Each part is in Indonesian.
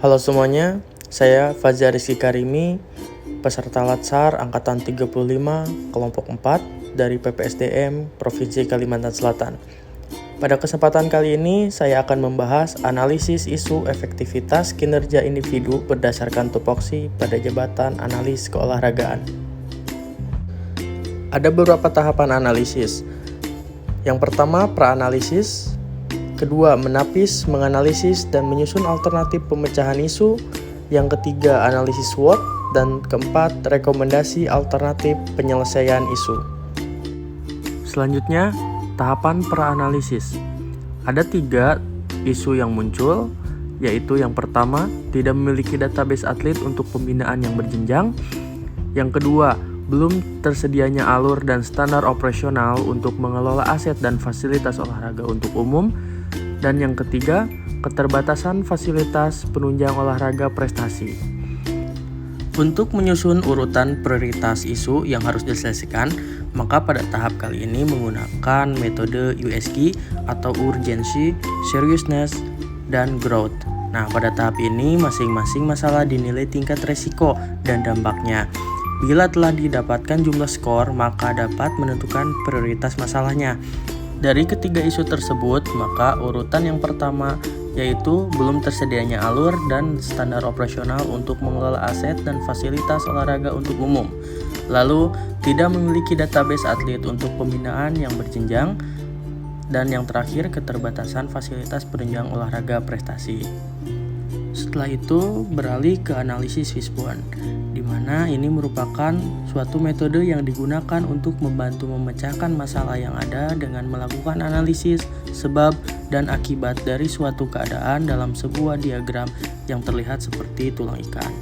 Halo semuanya, saya Faza Rizky Karimi, peserta Latsar Angkatan 35, Kelompok 4 dari PPSDM Provinsi Kalimantan Selatan. Pada kesempatan kali ini, saya akan membahas analisis isu efektivitas kinerja individu berdasarkan tupoksi pada jabatan analis keolahragaan. Ada beberapa tahapan analisis. Yang pertama, praanalisis. Kedua, menapis, menganalisis, dan menyusun alternatif pemecahan isu. Yang ketiga, analisis SWOT. Dan keempat, rekomendasi alternatif penyelesaian isu. Selanjutnya, tahapan praanalisis. Ada 3 isu yang muncul, yaitu yang pertama, tidak memiliki database atlet untuk pembinaan yang berjenjang. Yang kedua, belum tersedianya alur dan standar operasional untuk mengelola aset dan fasilitas olahraga untuk umum. Dan yang ketiga, keterbatasan fasilitas penunjang olahraga prestasi. Untuk menyusun urutan prioritas isu yang harus diselesaikan, maka pada tahap kali ini menggunakan metode USG atau Urgency, Seriousness, dan Growth. Nah, pada tahap ini masing-masing masalah dinilai tingkat resiko dan dampaknya. Bila telah didapatkan jumlah skor, maka dapat menentukan prioritas masalahnya. Dari ketiga isu tersebut, maka urutan yang pertama yaitu belum tersedianya alur dan standar operasional untuk mengelola aset dan fasilitas olahraga untuk umum. Lalu, tidak memiliki database atlet untuk pembinaan yang berjenjang. Dan yang terakhir, keterbatasan fasilitas penunjang olahraga prestasi. Setelah itu, beralih ke analisis Fishbone, di mana ini merupakan suatu metode yang digunakan untuk membantu memecahkan masalah yang ada dengan melakukan analisis sebab dan akibat dari suatu keadaan dalam sebuah diagram yang terlihat seperti tulang ikan.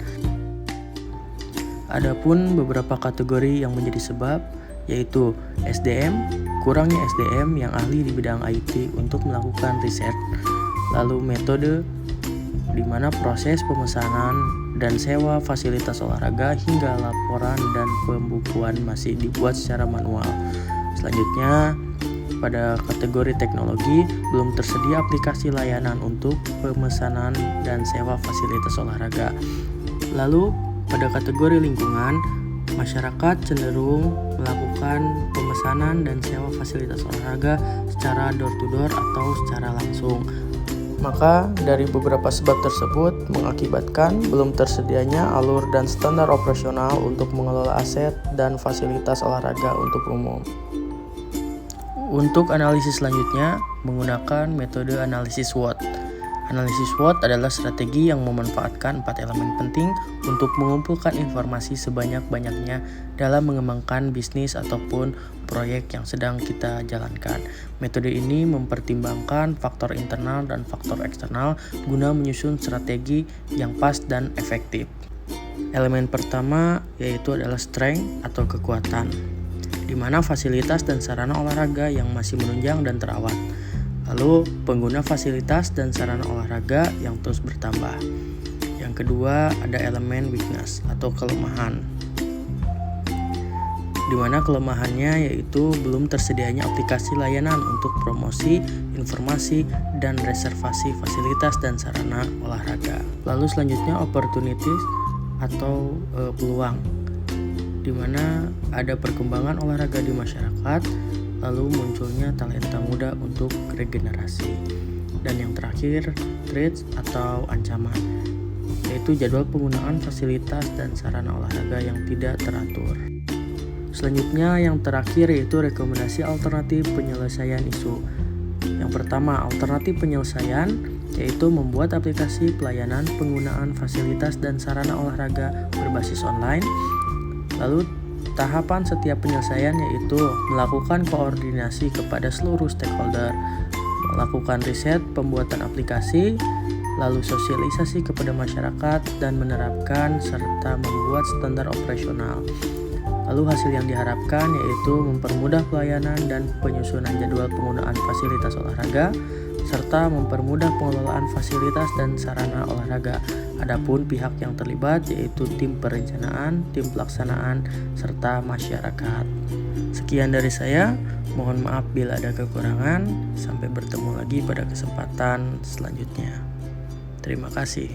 Adapun beberapa kategori yang menjadi sebab, yaitu SDM, kurangnya SDM yang ahli di bidang IT untuk melakukan riset. Lalu metode, di mana proses pemesanan dan sewa fasilitas olahraga hingga laporan dan pembukuan masih dibuat secara manual. Selanjutnya, pada kategori teknologi, belum tersedia aplikasi layanan untuk pemesanan dan sewa fasilitas olahraga. Lalu, pada kategori lingkungan, masyarakat cenderung melakukan pemesanan dan sewa fasilitas olahraga secara door-to-door atau secara langsung. Maka dari beberapa sebab tersebut mengakibatkan belum tersedianya alur dan standar operasional untuk mengelola aset dan fasilitas olahraga untuk umum. Untuk analisis selanjutnya menggunakan metode analisis SWOT. Analisis SWOT adalah strategi yang memanfaatkan 4 elemen penting untuk mengumpulkan informasi sebanyak-banyaknya dalam mengembangkan bisnis ataupun proyek yang sedang kita jalankan. Metode ini mempertimbangkan faktor internal dan faktor eksternal guna menyusun strategi yang pas dan efektif. Elemen pertama yaitu adalah strength atau kekuatan, di mana fasilitas dan sarana olahraga yang masih menunjang dan terawat. Lalu, pengguna fasilitas dan sarana olahraga yang terus bertambah. Yang kedua, ada elemen weakness atau kelemahan, di mana kelemahannya yaitu belum tersedianya aplikasi layanan untuk promosi, informasi, dan reservasi fasilitas dan sarana olahraga. Lalu selanjutnya opportunities atau peluang, di mana ada perkembangan olahraga di masyarakat, lalu munculnya talenta muda untuk regenerasi. Dan yang terakhir, threats atau ancaman, yaitu jadwal penggunaan fasilitas dan sarana olahraga yang tidak teratur. Selanjutnya yang terakhir yaitu rekomendasi alternatif penyelesaian isu. Yang pertama, alternatif penyelesaian yaitu membuat aplikasi pelayanan penggunaan fasilitas dan sarana olahraga berbasis online. Lalu tahapan setiap penyelesaian yaitu melakukan koordinasi kepada seluruh stakeholder, melakukan riset pembuatan aplikasi, lalu sosialisasi kepada masyarakat, dan menerapkan serta membuat standar operasional. Lalu hasil yang diharapkan yaitu mempermudah pelayanan dan penyusunan jadwal penggunaan fasilitas olahraga, serta mempermudah pengelolaan fasilitas dan sarana olahraga. Adapun pihak yang terlibat yaitu tim perencanaan, tim pelaksanaan, serta masyarakat. Sekian dari saya, mohon maaf bila ada kekurangan. Sampai bertemu lagi pada kesempatan selanjutnya. Terima kasih.